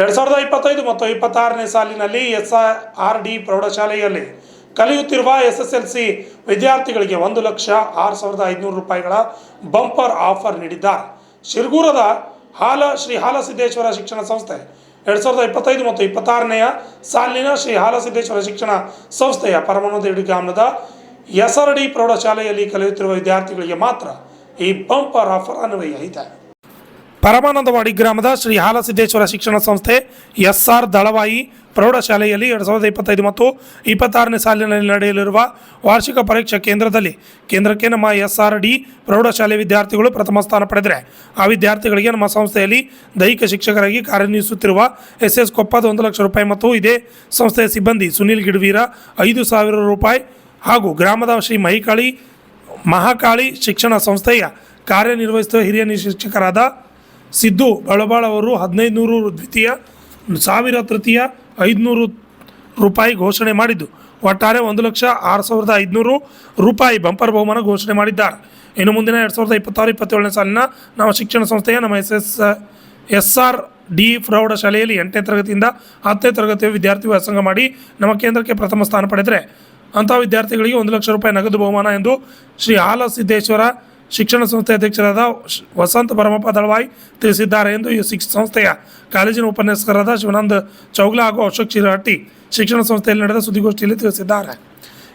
2025 ಮತ್ತು 26ನೇ ಸಾಲಿನಲ್ಲಿ SRD ಪ್ರೌಢಶಾಲೆಯಲ್ಲಿ ಕಲಿಯುತ್ತಿರುವ SSLC ವಿದ್ಯಾರ್ಥಿಗಳಿಗೆ 1,06,500 ರೂಪಾಯಿಗಳ ಬಂಪರ್ ಆಫರ್ ನೀಡಿದ್ದಾರೆ. ಶಿರಗೂರದ ಶ್ರೀ ಹಾಲಸಿದ್ದೇಶ್ವರ ಶಿಕ್ಷಣ ಸಂಸ್ಥೆ 2025 ಮತ್ತು 26ನೇ ಸಾಲಿನ ಶ್ರೀ ಹಾಲಸಿದ್ದೇಶ್ವರ ಶಿಕ್ಷಣ ಸಂಸ್ಥೆಯ ಪರಮಾನಂದ ಗ್ರಾಮದ SRD ಪ್ರೌಢಶಾಲೆಯಲ್ಲಿ ಕಲಿಯುತ್ತಿರುವ ವಿದ್ಯಾರ್ಥಿಗಳಿಗೆ ಮಾತ್ರ ಈ ಬಂಪರ್ ಆಫರ್ ಅನ್ವಯ ಇದೆ. ಪರಮಾನಂದವಾಡಿ ಗ್ರಾಮದ ಶ್ರೀ ಹಾಲಸಿದ್ದೇಶ್ವರ ಶಿಕ್ಷಣ ಸಂಸ್ಥೆ SR ದಳವಾಯಿ ಪ್ರೌಢಶಾಲೆಯಲ್ಲಿ 2025 ಮತ್ತು 26ನೇ ಸಾಲಿನಲ್ಲಿ ನಡೆಯಲಿರುವ ವಾರ್ಷಿಕ ಪರೀಕ್ಷಾ ಕೇಂದ್ರಕ್ಕೆ ನಮ್ಮ SRD ಪ್ರೌಢಶಾಲೆ ವಿದ್ಯಾರ್ಥಿಗಳು ಪ್ರಥಮ ಸ್ಥಾನ ಪಡೆದರೆ ಆ ವಿದ್ಯಾರ್ಥಿಗಳಿಗೆ ನಮ್ಮ ಸಂಸ್ಥೆಯಲ್ಲಿ ದೈಹಿಕ ಶಿಕ್ಷಕರಾಗಿ ಕಾರ್ಯನಿರ್ವಹಿಸುತ್ತಿರುವ SS ಕೊಪ್ಪದ 1 ಲಕ್ಷ ರೂಪಾಯಿ ಮತ್ತು ಇದೇ ಸಂಸ್ಥೆಯ ಸಿಬ್ಬಂದಿ ಸುನೀಲ್ ಗಿಡವೀರ 5,000 ರೂಪಾಯಿ ಹಾಗೂ ಗ್ರಾಮದ ಶ್ರೀ ಮಹಾಕಾಳಿ ಶಿಕ್ಷಣ ಸಂಸ್ಥೆಯ ಕಾರ್ಯನಿರ್ವಹಿಸುವ ಹಿರಿಯ ಶಿಕ್ಷಕರಾದ ಸಿದ್ದು ಬಳಬಾಳ್ ಅವರು 1,500 ದ್ವಿತೀಯ 1,000 ತೃತೀಯ 500 ರೂಪಾಯಿ ಘೋಷಣೆ ಮಾಡಿದ್ದು ಒಟ್ಟಾರೆ 1,06,500 ರೂಪಾಯಿ ಬಂಪರ್ ಬಹುಮಾನ ಘೋಷಣೆ ಮಾಡಿದ್ದಾರೆ. ಇನ್ನು ಮುಂದಿನ 2026-27ನೇ ಸಾಲಿನ ನಮ್ಮ ಶಿಕ್ಷಣ ಸಂಸ್ಥೆಯ ನಮ್ಮ SRD ಪ್ರೌಢಶಾಲೆಯಲ್ಲಿ 8ನೇ ತರಗತಿಯಿಂದ 10ನೇ ತರಗತಿಯ ವಿದ್ಯಾರ್ಥಿ ವ್ಯಾಸಂಗ ಮಾಡಿ ನಮ್ಮ ಕೇಂದ್ರಕ್ಕೆ ಪ್ರಥಮ ಸ್ಥಾನ ಪಡೆದರೆ ಅಂಥ ವಿದ್ಯಾರ್ಥಿಗಳಿಗೆ 1 ಲಕ್ಷ ರೂಪಾಯಿ ನಗದು ಬಹುಮಾನ ಎಂದು ಶ್ರೀ ಹಾಲಸಿದ್ದೇಶ್ವರ ಶಿಕ್ಷಣ ಸಂಸ್ಥೆ ಅಧ್ಯಕ್ಷರಾದ ವಸಂತ ಭರಮಪ್ಪ ದಳವಾಯಿ ತಿಳಿಸಿದ್ದಾರೆ ಎಂದು ಈ ಸಂಸ್ಥೆಯ ಕಾಲೇಜಿನ ಉಪನ್ಯಾಸಕರಾದ ಶಿವಾನಂದ ಚೌಗ್ಲಾ ಹಾಗೂ ಅಶೋಕ್ ಚಿರಹಟ್ಟಿ ಶಿಕ್ಷಣ ಸಂಸ್ಥೆಯಲ್ಲಿ ನಡೆದ ಸುದ್ದಿಗೋಷ್ಠಿಯಲ್ಲಿ ತಿಳಿಸಿದ್ದಾರೆ.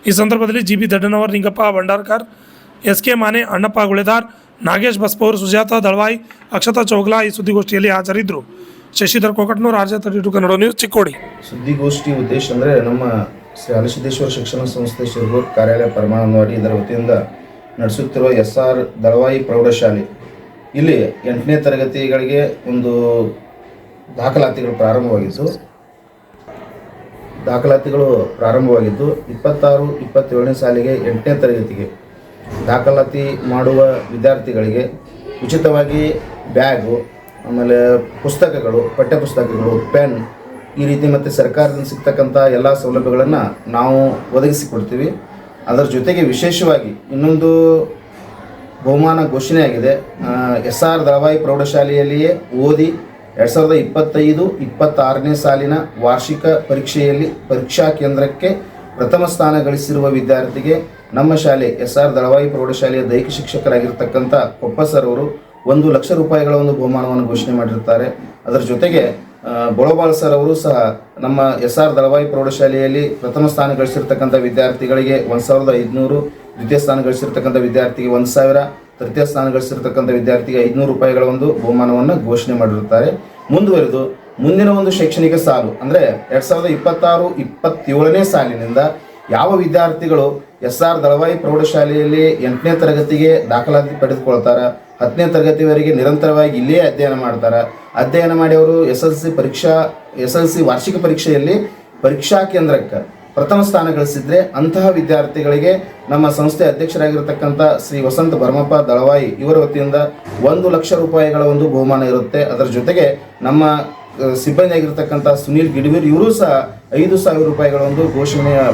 ಈ ಸಂದರ್ಭದಲ್ಲಿ GB ದಡ್ಡನವರ್, ನಿಂಗಪ್ಪ ಭಂಡಾರ್ಕರ್, SK ಮಾನೆ, ಅಣ್ಣಪ್ಪ ಗುಳೆದಾರ್, ನಾಗೇಶ್ ಬಸ್ಪೌರ್, ಸುಜಾತ ದಳವಾಯಿ, ಅಕ್ಷತಾ ಚೌಗ್ಲಾ ಈ ಸುದ್ದಿಗೋಷ್ಠಿಯಲ್ಲಿ ಹಾಜರಿದ್ದರು. Shashidhar Kokatnur, RJ32 Kannada news, Chikkodi. ಸುದ್ದಿಗೋಷ್ಠಿ ಉದ್ದೇಶ ಅಂದರೆ ನಮ್ಮ ಶ್ರೀ ಹಾಲಸಿದ್ದೇಶ್ವರ ಶಿಕ್ಷಣ ಸಂಸ್ಥೆ ಶಿರಗೂರು ಕಾರ್ಯಾಲಯ ಪರಮಾನಂದವಾಡಿ ಇದರ ವತಿಯಿಂದ ನಡೆಸುತ್ತಿರುವ SR ದಳವಾಯಿ ಪ್ರೌಢಶಾಲೆ ಇಲ್ಲಿ 8ನೇ ತರಗತಿಗಳಿಗೆ ಒಂದು ದಾಖಲಾತಿಗಳು ಪ್ರಾರಂಭವಾಗಿದ್ದು 26-27ನೇ ಸಾಲಿಗೆ 8ನೇ ತರಗತಿಗೆ ದಾಖಲಾತಿ ಮಾಡುವ ವಿದ್ಯಾರ್ಥಿಗಳಿಗೆ ಉಚಿತವಾಗಿ ಬ್ಯಾಗು, ಆಮೇಲೆ ಪುಸ್ತಕಗಳು, ಪಠ್ಯಪುಸ್ತಕಗಳು, ಪೆನ್ ಈ ರೀತಿ ಮತ್ತು ಸರ್ಕಾರದಿಂದ ಸಿಗ್ತಕ್ಕಂಥ ಎಲ್ಲ ಸೌಲಭ್ಯಗಳನ್ನು ನಾವು ಒದಗಿಸಿಕೊಡ್ತೀವಿ. ಅದರ ಜೊತೆಗೆ ವಿಶೇಷವಾಗಿ ಇನ್ನೊಂದು ಬಹುಮಾನ ಘೋಷಣೆಯಾಗಿದೆ. SR ದಳವಾಯಿ ಪ್ರೌಢಶಾಲೆಯಲ್ಲಿಯೇ ಓದಿ 2025-26ನೇ ಸಾಲಿನ ವಾರ್ಷಿಕ ಪರೀಕ್ಷೆಯಲ್ಲಿ ಪರೀಕ್ಷಾ ಕೇಂದ್ರಕ್ಕೆ ಪ್ರಥಮ ಸ್ಥಾನ ಗಳಿಸಿರುವ ವಿದ್ಯಾರ್ಥಿಗೆ ನಮ್ಮ ಶಾಲೆ SR ದಳವಾಯಿ ಪ್ರೌಢಶಾಲೆಯ ದೈಹಿಕ ಶಿಕ್ಷಕರಾಗಿರ್ತಕ್ಕಂಥ ಕೊಪ್ಪ ಸರ್ ಅವರು 1 ಲಕ್ಷ ರೂಪಾಯಿಗಳ ಒಂದು ಬಹುಮಾನವನ್ನು ಘೋಷಣೆ ಮಾಡಿರ್ತಾರೆ. ಅದರ ಜೊತೆಗೆ ಬಳಬಾಳ್ ಸರ್ ಅವರು ಸಹ ನಮ್ಮ SR ದಳವಾಯಿ ಪ್ರೌಢಶಾಲೆಯಲ್ಲಿ ಪ್ರಥಮ ಸ್ಥಾನ ಗಳಿಸಿರ್ತಕ್ಕಂಥ ವಿದ್ಯಾರ್ಥಿಗಳಿಗೆ 1,500, ದ್ವಿತೀಯ ಸ್ಥಾನ ಗಳಿಸಿರ್ತಕ್ಕಂಥ ವಿದ್ಯಾರ್ಥಿಗೆ 1,000, ತೃತೀಯ ಸ್ಥಾನ ಗಳಿಸಿರ್ತಕ್ಕಂಥ ವಿದ್ಯಾರ್ಥಿಗೆ 500 ರೂಪಾಯಿಗಳ ಒಂದು ಬಹುಮಾನವನ್ನು ಘೋಷಣೆ ಮಾಡಿರುತ್ತಾರೆ. ಮುಂದುವರೆದು ಮುಂದಿನ ಒಂದು ಶೈಕ್ಷಣಿಕ ಸಾಲು ಅಂದರೆ 2026-27ನೇ ಸಾಲಿನಿಂದ ಯಾವ ವಿದ್ಯಾರ್ಥಿಗಳು SR ದಳವಾಯಿ ಪ್ರೌಢಶಾಲೆಯಲ್ಲಿ 8ನೇ ತರಗತಿಗೆ ದಾಖಲಾತಿ ಪಡೆದುಕೊಳ್ತಾರೆ, 10ನೇ ತರಗತಿವರೆಗೆ ನಿರಂತರವಾಗಿ ಇಲ್ಲೇ ಅಧ್ಯಯನ ಮಾಡಿ ಅವರು SLC ವಾರ್ಷಿಕ ಪರೀಕ್ಷೆಯಲ್ಲಿ ಪರೀಕ್ಷಾ ಕೇಂದ್ರಕ್ಕೆ ಪ್ರಥಮ ಸ್ಥಾನ ಗಳಿಸಿದ್ರೆ ಅಂತಹ ವಿದ್ಯಾರ್ಥಿಗಳಿಗೆ ನಮ್ಮ ಸಂಸ್ಥೆ ಅಧ್ಯಕ್ಷರಾಗಿರ್ತಕ್ಕಂಥ ಶ್ರೀ ವಸಂತ ಭರಮಪ್ಪ ದಳವಾಯಿ ಇವರ ವತಿಯಿಂದ 1 ಲಕ್ಷ ರೂಪಾಯಿಗಳ ಒಂದು ಬಹುಮಾನ ಇರುತ್ತೆ. ಅದರ ಜೊತೆಗೆ ನಮ್ಮ ಸಿಬ್ಬಂದಿಯಾಗಿರ್ತಕ್ಕಂಥ ಸುನೀಲ್ ಗಿಡವೀರ್ ಇವರು ಸಹ 5,000 ರೂಪಾಯಿಗಳ ಒಂದು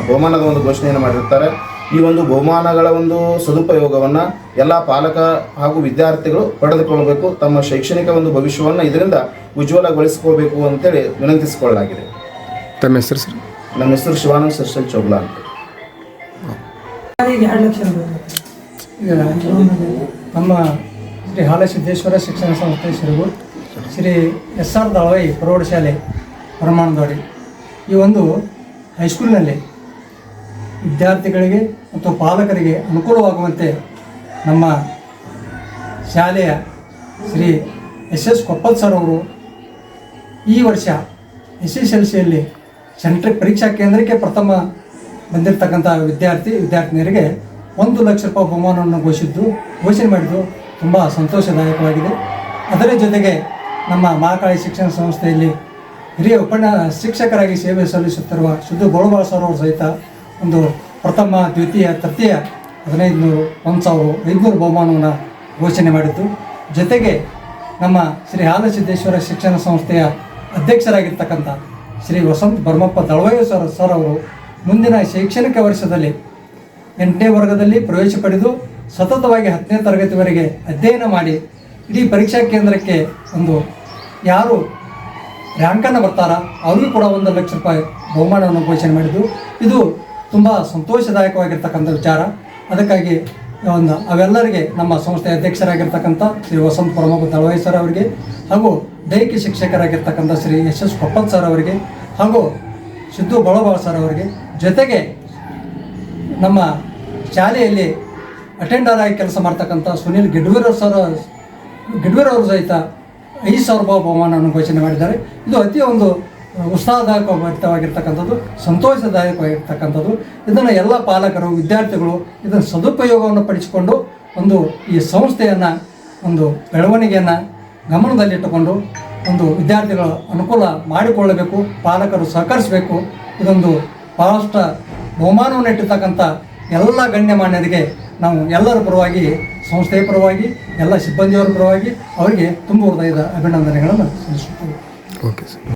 ಬಹುಮಾನದ ಒಂದು ಘೋಷಣೆಯನ್ನು ಮಾಡಿರ್ತಾರೆ. ಈ ಒಂದು ಬಹುಮಾನಗಳ ಒಂದು ಸದುಪಯೋಗವನ್ನು ಎಲ್ಲ ಪಾಲಕ ಹಾಗೂ ವಿದ್ಯಾರ್ಥಿಗಳು ಪಡೆದುಕೊಳ್ಳಬೇಕು. ತಮ್ಮ ಶೈಕ್ಷಣಿಕ ಒಂದು ಭವಿಷ್ಯವನ್ನು ಇದರಿಂದ ಉಜ್ವಲಗೊಳಿಸಿಕೊಳ್ಬೇಕು ಅಂತೇಳಿ ವಿನಂತಿಸಿಕೊಳ್ಳಲಾಗಿದೆ. ತಮ್ಮ ಹೆಸರು ಸರ್? ನಮ್ಮ ಹೆಸರು ಶಿವಾನಂದ ಸರ್ಸಲ್ ಚೌಗ್ಲಾ ಅಂತ. ನಮ್ಮ ಶ್ರೀ ಹಾಲಸಿದ್ದೇಶ್ವರ ಶಿಕ್ಷಣ ಸಂಸ್ಥೆ ಶಿರಗೂರು ಶ್ರೀ SR ದಳವಾಯಿ ಪ್ರೌಢಶಾಲೆ ಪರಮಾನಂದವಾಡಿ ಈ ಒಂದು ಹೈಸ್ಕೂಲಿನಲ್ಲಿ ವಿದ್ಯಾರ್ಥಿಗಳಿಗೆ ಮತ್ತು ಪಾಲಕರಿಗೆ ಅನುಕೂಲವಾಗುವಂತೆ ನಮ್ಮ ಶಾಲೆಯ ಶ್ರೀ SS ಕೊಪ್ಪದ್ ಸರ್ ಅವರು ಈ ವರ್ಷ SSLCಯಲ್ಲಿ ಪರೀಕ್ಷಾ ಕೇಂದ್ರಕ್ಕೆ ಪ್ರಥಮ ಬಂದಿರತಕ್ಕಂಥ ವಿದ್ಯಾರ್ಥಿನಿಯರಿಗೆ 1 ಲಕ್ಷ ರೂಪಾಯಿ ಬಹುಮಾನವನ್ನು ಘೋಷಣೆ ಮಾಡಿದ್ದು ತುಂಬ ಸಂತೋಷದಾಯಕವಾಗಿದೆ. ಅದರ ಜೊತೆಗೆ ನಮ್ಮ ಮಹಾಕಾಳಿ ಶಿಕ್ಷಣ ಸಂಸ್ಥೆಯಲ್ಲಿ ಹಿರಿಯ ಶಿಕ್ಷಕರಾಗಿ ಸೇವೆ ಸಲ್ಲಿಸುತ್ತಿರುವ ಸಿದ್ದು ಬಳಬಾಳ್ ಸರ್ ಅವರು ಸಹಿತ ಒಂದು ಪ್ರಥಮ, ದ್ವಿತೀಯ, ತೃತೀಯ 1,500, 1,500 ಬಹುಮಾನವನ್ನು ಘೋಷಣೆ ಮಾಡಿದ್ದು. ಜೊತೆಗೆ ನಮ್ಮ ಶ್ರೀ ಹಾಲಸಿದ್ದೇಶ್ವರ ಶಿಕ್ಷಣ ಸಂಸ್ಥೆಯ ಅಧ್ಯಕ್ಷರಾಗಿರ್ತಕ್ಕಂಥ ಶ್ರೀ ವಸಂತ ಭರಮಪ್ಪ ದಳವಾಯಿ ಸರ್ ಅವರು ಮುಂದಿನ ಶೈಕ್ಷಣಿಕ ವರ್ಷದಲ್ಲಿ 8ನೇ ವರ್ಗದಲ್ಲಿ ಪ್ರವೇಶ ಪಡೆದು ಸತತವಾಗಿ 10ನೇ ತರಗತಿವರೆಗೆ ಅಧ್ಯಯನ ಮಾಡಿ ಇಡೀ ಪರೀಕ್ಷಾ ಕೇಂದ್ರಕ್ಕೆ ಒಂದು ಯಾರು ರ್ಯಾಂಕನ್ನು ಬರ್ತಾರ ಅವ್ರಿಗೂ ಕೂಡ 1 ಲಕ್ಷ ರೂಪಾಯಿ ಬಹುಮಾನವನ್ನು ಘೋಷಣೆ ಮಾಡಿದ್ದು. ಇದು ತುಂಬ ಸಂತೋಷದಾಯಕವಾಗಿರ್ತಕ್ಕಂಥ ವಿಚಾರ. ಅದಕ್ಕಾಗಿ ಅವೆಲ್ಲರಿಗೆ ನಮ್ಮ ಸಂಸ್ಥೆಯ ಅಧ್ಯಕ್ಷರಾಗಿರ್ತಕ್ಕಂಥ ಶ್ರೀ ವಸಂತ ಪ್ರಮೋದ್ ದಳವಾಯಿ ಸರ್ ಅವರಿಗೆ, ಹಾಗೂ ದೈಹಿಕ ಶಿಕ್ಷಕರಾಗಿರ್ತಕ್ಕಂಥ ಶ್ರೀ SS ಕೊಪ್ಪಲ್ ಸರ್ ಅವರಿಗೆ, ಹಾಗೂ ಸಿದ್ದು ಬಳಬಾಳ್ ಸರ್ ಅವರಿಗೆ, ಜೊತೆಗೆ ನಮ್ಮ ಶಾಲೆಯಲ್ಲಿ ಅಟೆಂಡರ್ ಆಗಿ ಕೆಲಸ ಮಾಡ್ತಕ್ಕಂಥ ಸುನೀಲ್ ಗಿಡ್ವೀರ್ ಅವರು ಸಹಿತ 5,000 ರೂಪಾಯಿ ಬಹುಮಾನವನ್ನು ಘೋಷಣೆ ಮಾಡಿದ್ದಾರೆ. ಇದು ಅತಿ ಒಂದು ಉತ್ಸಾಹದಾಯಕವಾಗಿರ್ತಕ್ಕಂಥದ್ದು, ಸಂತೋಷದಾಯಕವಾಗಿರ್ತಕ್ಕಂಥದ್ದು. ಇದನ್ನು ಎಲ್ಲ ಪಾಲಕರು, ವಿದ್ಯಾರ್ಥಿಗಳು ಇದನ್ನು ಸದುಪಯೋಗವನ್ನು ಪಡಿಸಿಕೊಂಡು ಈ ಸಂಸ್ಥೆಯನ್ನು ಬೆಳವಣಿಗೆಯನ್ನು ಗಮನದಲ್ಲಿಟ್ಟುಕೊಂಡು ವಿದ್ಯಾರ್ಥಿಗಳ ಅನುಕೂಲ ಮಾಡಿಕೊಳ್ಳಬೇಕು, ಪಾಲಕರು ಸಹಕರಿಸಬೇಕು. ಇದೊಂದು ಭಾಳಷ್ಟು ಬಹುಮಾನವನ್ನು ಇಟ್ಟಿರ್ತಕ್ಕಂಥ ಎಲ್ಲ ಗಣ್ಯಮಾನ್ಯರಿಗೆ ನಾವು ಎಲ್ಲರ ಪರವಾಗಿ, ಸಂಸ್ಥೆಯ ಪರವಾಗಿ, ಎಲ್ಲ ಸಿಬ್ಬಂದಿಯವರ ಪರವಾಗಿ ಅವರಿಗೆ ತುಂಬ ಹೃದಯದ ಅಭಿನಂದನೆಗಳನ್ನು ಸಲ್ಲಿಸುತ್ತೇವೆ. Okay sir.